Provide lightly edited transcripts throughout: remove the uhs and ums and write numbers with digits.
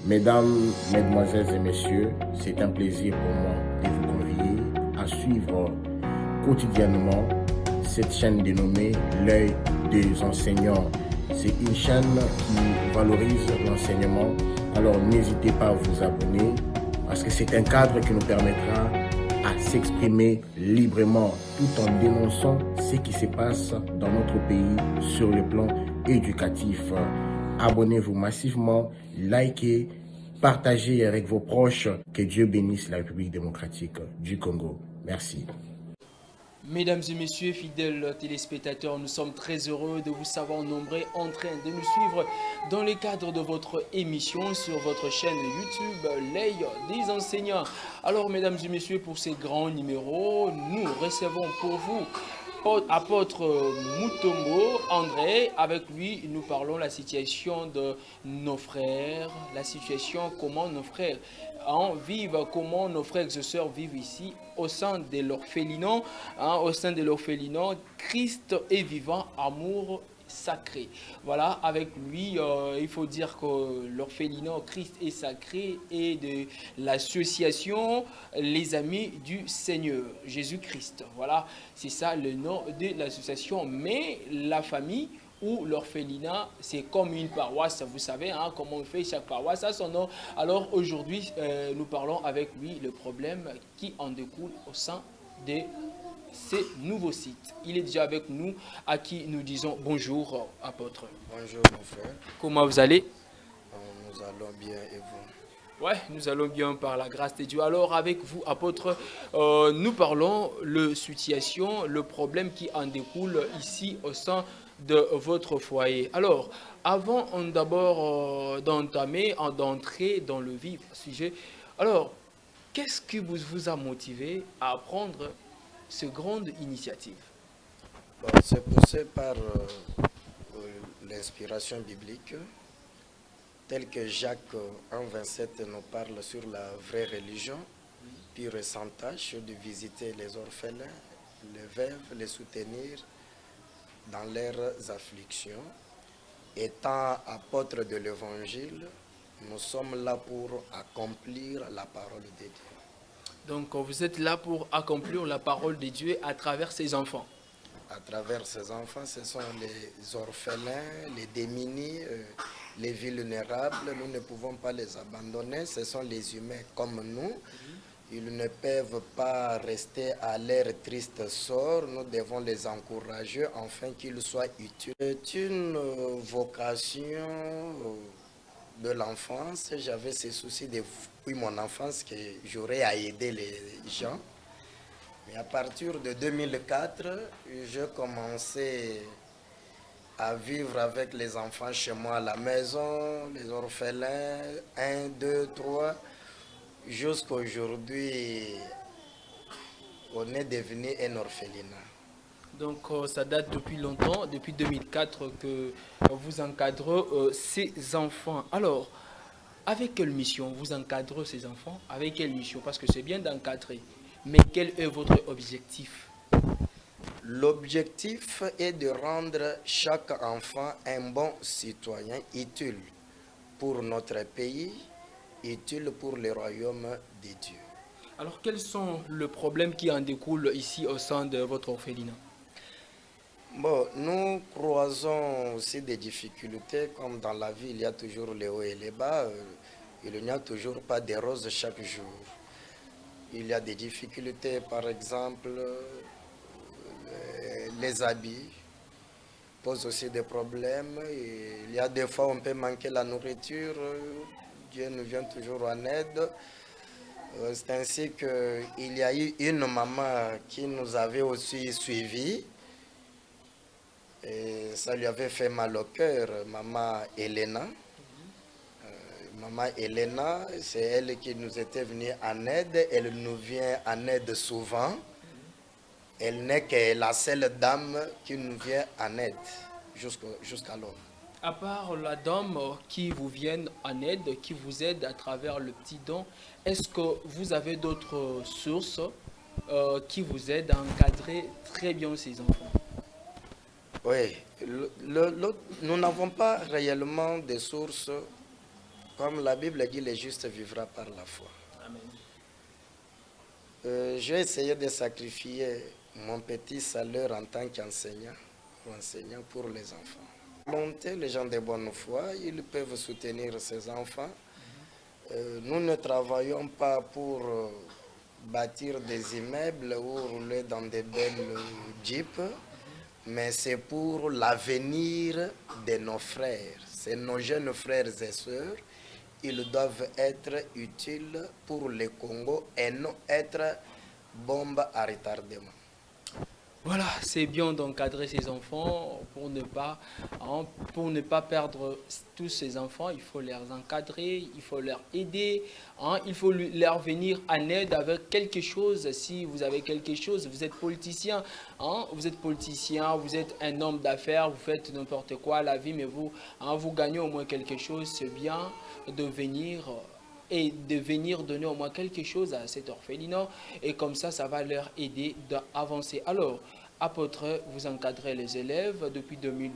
Mesdames, Mesdemoiselles et Messieurs, c'est un plaisir pour moi de vous convier à suivre quotidiennement cette chaîne dénommée L'œil des enseignants. C'est une chaîne qui valorise l'enseignement, alors n'hésitez pas à vous abonner parce que c'est un cadre qui nous permettra à s'exprimer librement tout en dénonçant ce qui se passe dans notre pays sur le plan éducatif. Abonnez-vous massivement, likez, partagez avec vos proches. Que Dieu bénisse la République démocratique du Congo. Merci. Mesdames et messieurs, fidèles téléspectateurs, nous sommes très heureux de vous savoir nombreux en train de nous suivre dans le cadre de votre émission sur votre chaîne YouTube, L'œil des enseignants. Alors, mesdames et messieurs, pour ces grands numéros, nous recevons pour vous apôtre Mutombo André. Avec lui, nous parlons de la situation de nos frères, la situation, comment nos frères vivent, comment nos frères et sœurs vivent ici au sein de l'orphelinat. Au sein de l'orphelinat, Christ est vivant, amour sacré. Voilà, avec lui, il faut dire que l'orphelinat Christ est sacré et de l'association Les Amis du Seigneur, Jésus-Christ. Voilà, c'est ça le nom de l'association. Mais la famille ou l'orphelinat, c'est comme une paroisse, vous savez, comment on fait chaque paroisse a son nom. Alors aujourd'hui, nous parlons avec lui le problème qui en découle au sein des ces nouveaux sites. Il est déjà avec nous, à qui nous disons bonjour, apôtre. Bonjour mon frère. Comment vous allez? Nous allons bien et vous? Ouais, nous allons bien par la grâce de Dieu. Alors avec vous, apôtre, nous parlons de situation, le problème qui en découle ici au sein de votre foyer. Alors, avant d'abord d'entrer dans le vif sujet, alors, qu'est-ce qui vous a motivé à prendre cette grande initiative? C'est poussé par l'inspiration biblique, telle que Jacques 1,27 nous parle sur la vraie religion, pure et sans tâche, de visiter les orphelins, les veuves, les soutenir dans leurs afflictions. Étant apôtres de l'Évangile, nous sommes là pour accomplir la parole de Dieu. Donc vous êtes là pour accomplir la parole de Dieu à travers ses enfants. À travers ces enfants, ce sont les orphelins, les démunis, les vulnérables. Nous ne pouvons pas les abandonner. Ce sont les humains comme nous. Ils ne peuvent pas rester à leur triste sort. Nous devons les encourager afin qu'ils soient utiles. C'est une vocation de l'enfance. J'avais ces soucis depuis mon enfance que j'aurais à aider les gens. Mais à partir de 2004, je commençais à vivre avec les enfants chez moi à la maison, les orphelins, 1, 2, 3. Jusqu'à aujourd'hui, on est devenu un orphelinat. Donc ça date depuis longtemps, depuis 2004 que vous encadrez ces enfants. Alors, avec quelle mission vous encadrez ces enfants? Avec quelle mission? Parce que c'est bien d'encadrer. Mais quel est votre objectif? L'objectif est de rendre chaque enfant un bon citoyen utile pour notre pays, utile pour le royaume de Dieu. Alors, quels sont les problèmes qui en découlent ici au sein de votre orphelinat? Bon, nous croisons aussi des difficultés, comme dans la vie, il y a toujours les hauts et les bas. Il n'y a toujours pas de roses chaque jour. Il y a des difficultés, par exemple, les habits posent aussi des problèmes. Il y a des fois, on peut manquer la nourriture. Dieu nous vient toujours en aide. C'est ainsi qu'il y a eu une maman qui nous avait aussi suivis. Et ça lui avait fait mal au cœur, maman Elena. Maman Elena, c'est elle qui nous était venue en aide. Elle nous vient en aide souvent. Elle n'est que la seule dame qui nous vient en aide jusqu'alors. À part la dame qui vous vient en aide, qui vous aide à travers le petit don, est-ce que vous avez d'autres sources qui vous aident à encadrer très bien ces enfants? Oui, nous n'avons pas réellement de sources Comme la Bible dit, le juste vivra par la foi. Amen. J'ai essayé de sacrifier mon petit salaire en tant qu'enseignant pour les enfants. Volonté, les gens de bonne foi, ils peuvent soutenir ces enfants. Nous ne travaillons pas pour bâtir des immeubles ou rouler dans des belles jeeps, mais c'est pour l'avenir de nos frères. C'est nos jeunes frères et sœurs. Ils doivent être utiles pour le Congo et non être bombes à retardement. Voilà, c'est bien d'encadrer ces enfants pour ne pas perdre tous ces enfants. Il faut les encadrer, il faut leur aider, il faut leur venir en aide avec quelque chose. Si vous avez quelque chose, vous êtes politicien, vous êtes un homme d'affaires, vous faites n'importe quoi à la vie, mais vous gagnez au moins quelque chose. C'est bien de venir donner au moins quelque chose à cet orphelinat et comme ça va leur aider d'avancer. Alors, apôtre, vous encadrez les élèves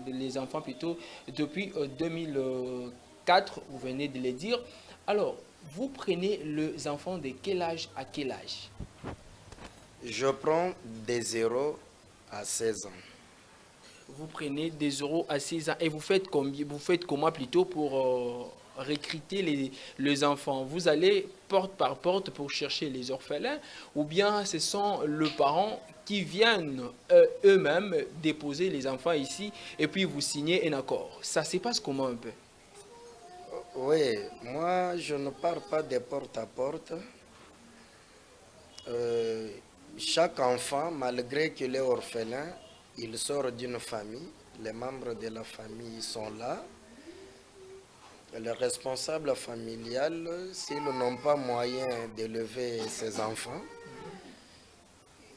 les enfants plutôt depuis 2004, vous venez de le dire. Alors, vous prenez les enfants de quel âge à quel âge? Je prends des 0 à 16 ans. Vous prenez des 0 à 6 ans et vous faites comment plutôt pour recruter les enfants? Vous allez porte par porte pour chercher les orphelins ou bien ce sont les parents qui viennent eux-mêmes déposer les enfants ici et puis vous signez un accord? Ça se passe comment un peu? Oui, moi je ne pars pas de porte à porte. Chaque enfant, malgré qu'il est orphelin, il sort d'une famille. Les membres de la famille sont là. Les responsables familiales, s'ils n'ont pas moyen d'élever ses enfants,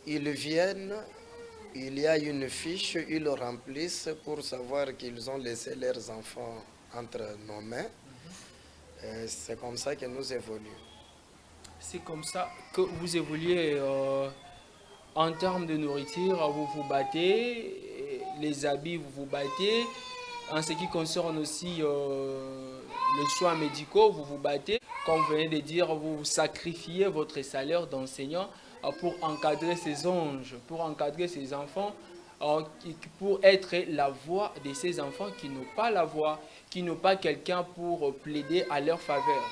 ils viennent, il y a une fiche, ils remplissent pour savoir qu'ils ont laissé leurs enfants entre nos mains. C'est comme ça que nous évoluons. C'est comme ça que vous évoluez en termes de nourriture, vous vous battez, les habits, vous vous battez. En ce qui concerne aussi les soins médicaux, vous vous battez. Comme vous venez de dire, vous sacrifiez votre salaire d'enseignant pour encadrer ces anges, pour encadrer ces enfants, pour être la voix de ces enfants qui n'ont pas la voix, qui n'ont pas quelqu'un pour plaider à leur faveur,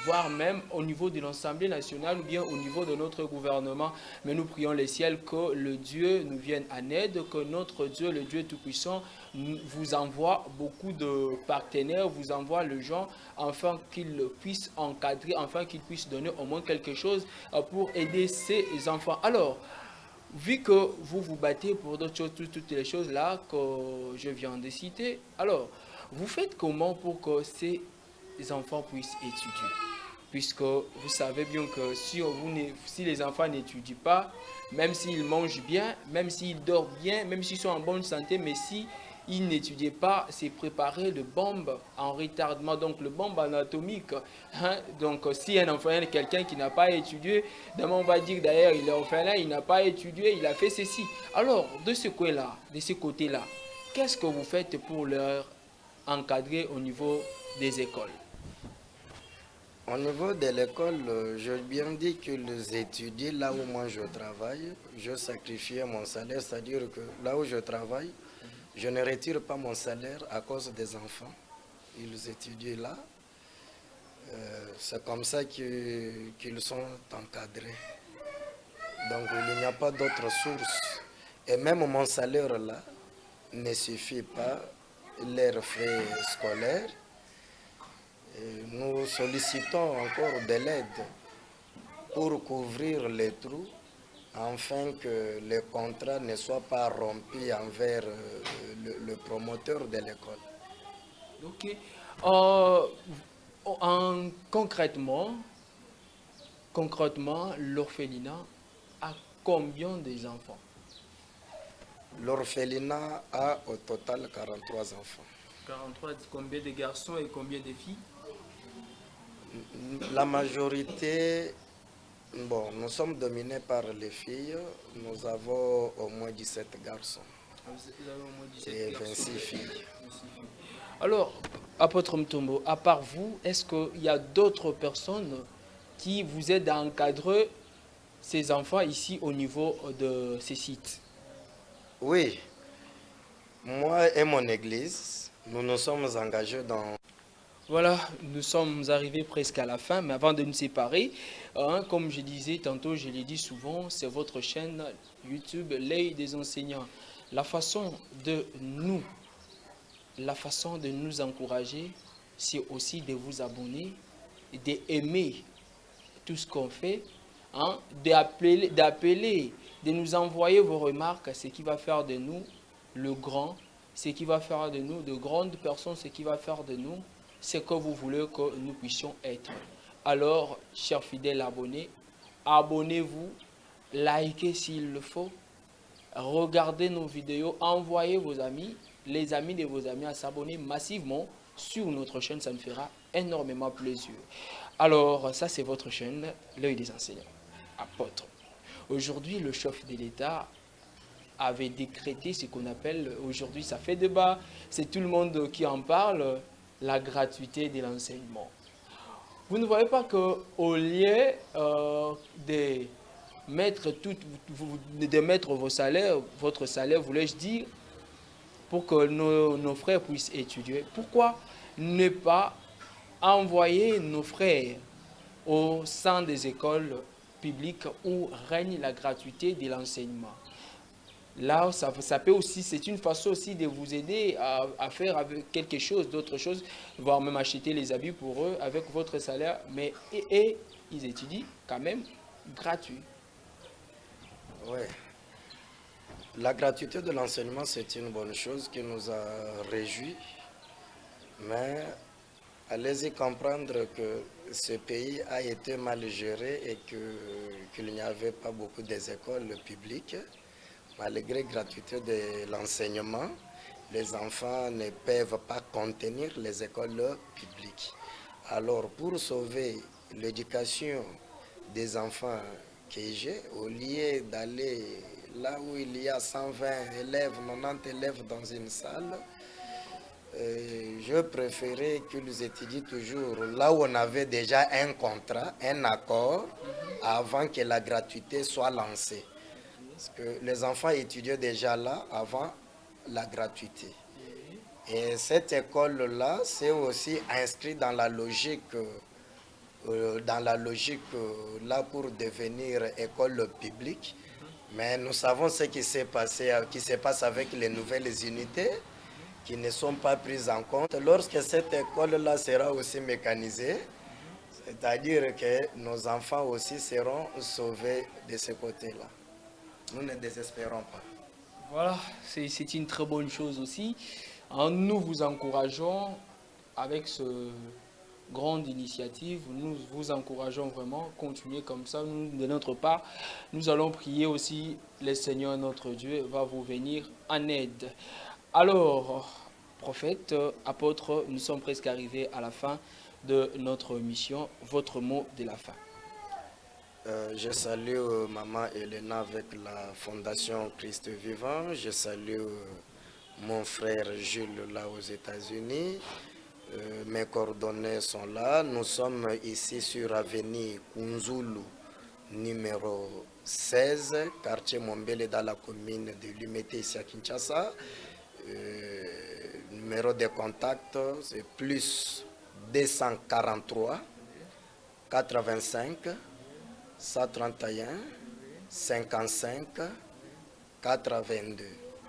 voire même au niveau de l'Assemblée nationale ou bien au niveau de notre gouvernement. Mais nous prions le ciel que le Dieu nous vienne en aide, que notre Dieu, le Dieu Tout-Puissant, vous envoie beaucoup de partenaires, vous envoie les gens, afin qu'ils puissent encadrer, afin qu'ils puissent donner au moins quelque chose pour aider ces enfants. Alors, vu que vous vous battez pour d'autres choses, toutes les choses là que je viens de citer, alors, vous faites comment pour que ces enfants puissent étudier? Puisque vous savez bien que si les enfants n'étudient pas, même s'ils mangent bien, même s'ils dorment bien, même s'ils sont en bonne santé, mais si ils n'étudient pas, c'est préparer le bombe en retardement, donc le bombe anatomique. Donc si un enfant, quelqu'un qui n'a pas étudié, demain on va dire d'ailleurs il est orphelin, il n'a pas étudié, il a fait ceci. Alors de ce côté-là, qu'est-ce que vous faites pour leur encadrer au niveau des écoles? Au niveau de l'école, je bien dis qu'ils étudient là où moi je travaille. Je sacrifie mon salaire, c'est-à-dire que là où je travaille, je ne retire pas mon salaire à cause des enfants. Ils étudient là. C'est comme ça qu'ils sont encadrés. Donc il n'y a pas d'autre source. Et même mon salaire là ne suffit pas leurs frais scolaires. Nous sollicitons encore de l'aide pour couvrir les trous afin que le contrat ne soit pas rompu envers le promoteur de l'école. Ok. Concrètement, l'orphelinat a combien d'enfants? L'orphelinat a au total 43 enfants. 43, combien de garçons et combien de filles? La majorité, bon, nous sommes dominés par les filles. Nous avons au moins 17 garçons Vous avez au moins 17 et garçons 26 filles. Alors, Apôtre Mtombo, à part vous, est-ce qu'il y a d'autres personnes qui vous aident à encadrer ces enfants ici au niveau de ces sites? Oui, moi et mon église, nous nous sommes engagés dans... Voilà, nous sommes arrivés presque à la fin, mais avant de nous séparer, comme je disais tantôt, je l'ai dit souvent, c'est votre chaîne YouTube, l'œil des enseignants. La façon de nous encourager, c'est aussi de vous abonner, d'aimer tout ce qu'on fait, d'appeler, de nous envoyer vos remarques, ce qui va faire de nous le grand, ce qui va faire de nous de grandes personnes, ce qui va faire de nous ce que vous voulez que nous puissions être. Alors, chers fidèles abonnés, abonnez-vous, likez s'il le faut, regardez nos vidéos, envoyez vos amis, les amis de vos amis à s'abonner massivement sur notre chaîne, ça nous fera énormément plaisir. Alors, ça c'est votre chaîne, l'œil des enseignants, apôtres. Aujourd'hui, le chef de l'État avait décrété ce qu'on appelle, aujourd'hui ça fait débat, c'est tout le monde qui en parle, la gratuité de l'enseignement. Vous ne voyez pas qu'au lieu de mettre vos salaires, votre salaire, voulais-je dire, pour que nos frères puissent étudier, pourquoi ne pas envoyer nos frères au sein des écoles publiques où règne la gratuité de l'enseignement? Là, ça peut aussi, c'est une façon aussi de vous aider à faire avec quelque chose, d'autre chose, voire même acheter les habits pour eux avec votre salaire, mais et ils étudient quand même gratuit. Oui. La gratuité de l'enseignement, c'est une bonne chose qui nous a réjouis, mais allez-y comprendre que ce pays a été mal géré et qu'il n'y avait pas beaucoup d'écoles publiques. Malgré la gratuité de l'enseignement, les enfants ne peuvent pas contenir les écoles publiques. Alors, pour sauver l'éducation des enfants que j'ai, au lieu d'aller là où il y a 120 élèves, 90 élèves dans une salle, je préférais qu'ils étudient toujours là où on avait déjà un contrat, un accord, avant que la gratuité soit lancée. Parce que les enfants étudiaient déjà là avant la gratuité. Et cette école-là, c'est aussi inscrit dans la logique, là pour devenir école publique. Mais nous savons ce qui s'est passé, qui se passe avec les nouvelles unités qui ne sont pas prises en compte. Lorsque cette école-là sera aussi mécanisée, c'est-à-dire que nos enfants aussi seront sauvés de ce côté-là. Nous ne désespérons pas. Voilà, c'est une très bonne chose aussi. Nous vous encourageons avec ce grande initiative. Nous vous encourageons vraiment, continuez comme ça. Nous, de notre part, nous allons prier aussi. Le Seigneur, notre Dieu, va vous venir en aide. Alors, prophète, apôtre, nous sommes presque arrivés à la fin de notre mission. Votre mot de la fin. Je salue Maman Elena avec la Fondation Christ Vivant. Je salue mon frère Jules là aux États-Unis. Mes coordonnées sont là. Nous sommes ici sur avenue Kunzulu, numéro 16, quartier Mombele, dans la commune de Lumete, ici à Kinshasa. Numéro de contact, c'est plus 243 85 131 55 82.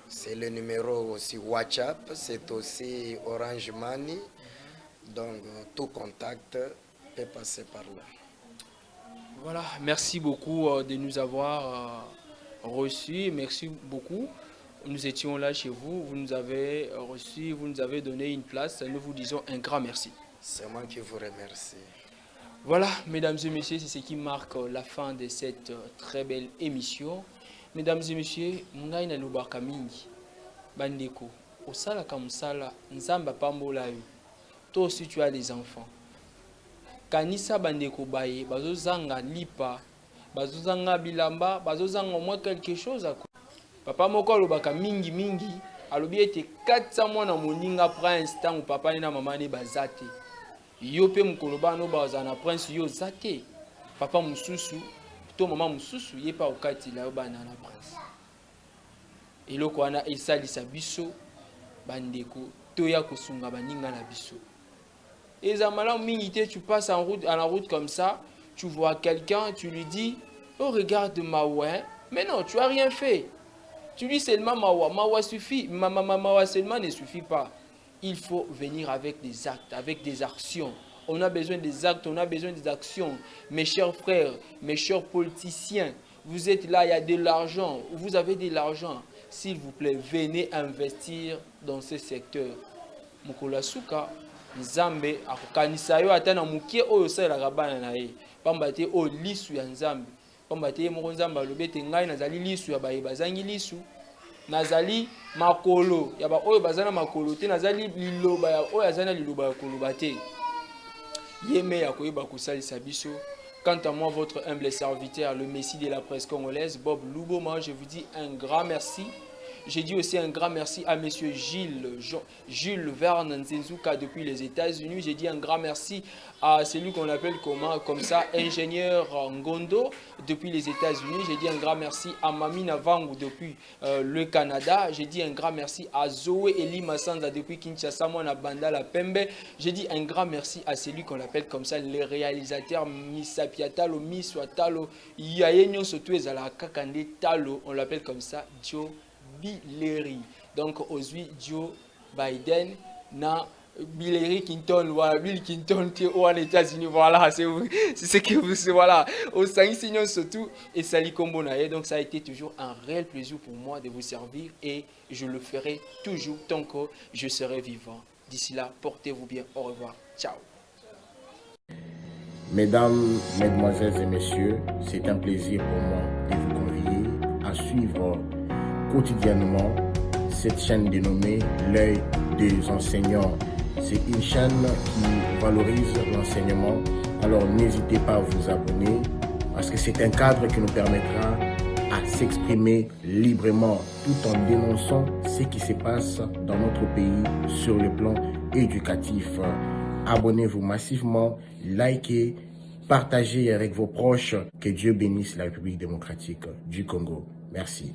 C'est le numéro aussi WhatsApp, c'est aussi Orange Money. Donc tout contact peut passer par là. Voilà, merci beaucoup de nous avoir reçus. Merci beaucoup. Nous étions là chez vous, vous nous avez reçus, vous nous avez donné une place. Nous vous disons un grand merci. C'est moi qui vous remercie. Voilà, mesdames et messieurs, c'est ce qui marque la fin de cette très belle émission. Mesdames et messieurs, ngai na lubaka mingi bandeko osala kamsala nzamba pambola yo. Toi aussi tu as des enfants. Kanisa bandeko baye bazozanga lipa, bazozanga bilamba, bazozanga au moins quelque chose à quoi. Papa moko lubaka mingi mingi alobi ete 400 mois na moninga prince tango papa ni na mama ni bazate yo pe mukolo bano baza na prince yo zate papa mususu to mama mususu ye pa okati la yo bana na prince eloko wana esalisa biso bandeko to ya kosunga baninga na biso. Et ça malamu mingi te, tu passes en route, à la route comme ça, tu vois quelqu'un, tu lui dis oh regarde Mawa, mais non, tu as rien fait. Tu dis seulement Mawa, Mawa suffit, Mawa seulement ne suffit pas. Il faut venir avec des actes, avec des actions. On a besoin des actes, on a besoin des actions. Mes chers frères, mes chers politiciens, vous êtes là, il y a de l'argent, vous avez de l'argent. S'il vous plaît, venez investir dans ce secteur. Mukola Suka, Nzambe, akokanisa yo ata na mukie oyo salaka bana na ye. Pamba te o lisu ya Nzambe. Pamba te moko Nzambe alobi ete ngai nazali lisu ya baye bazangi lisu. Nazali makolo ya ba oyo bazana makolo te, nazali liloba ya oyo azana liloba ya koloba te. Yeme ya koyeba kosalisa biso. Quant à moi, votre humble serviteur, le Messie de la presse congolaise, Bob Luboma, je vous dis un grand merci. Je dis aussi un grand merci à M. Jules Verne Nzenzuka depuis les États-Unis. Je dis un grand merci à celui qu'on appelle comme ça, ingénieur Ngondo depuis les États-Unis. Je dis un grand merci à Mamina Vangu depuis le Canada. Je dis un grand merci à Zoé Eli Massanza depuis Kinshasa, Mwana Bandala Pembe. Je dis un grand merci à celui qu'on appelle comme ça, les réalisateurs Misapiatalo, Miswatalo, Yayenyo Sotueza, la Kakande Talo, on l'appelle comme ça, Joe Bileri. Donc aujourd'hui Joe Biden na Bileri Clinton ou Bill Clinton qui est aux États-Unis. Voilà, c'est ce que vous voilà. Au Saint-Signon surtout et Sali Kombonaye. Donc ça a été toujours un réel plaisir pour moi de vous servir et je le ferai toujours tant que je serai vivant. D'ici là, portez-vous bien. Au revoir. Ciao. Mesdames, Mesdemoiselles et Messieurs, c'est un plaisir pour moi de vous convier à suivre quotidiennement cette chaîne dénommée L'œil des enseignants. C'est une chaîne qui valorise l'enseignement. Alors n'hésitez pas à vous abonner parce que c'est un cadre qui nous permettra à s'exprimer librement tout en dénonçant ce qui se passe dans notre pays sur le plan éducatif. Abonnez-vous massivement, likez, partagez avec vos proches. Que Dieu bénisse la République démocratique du Congo. Merci.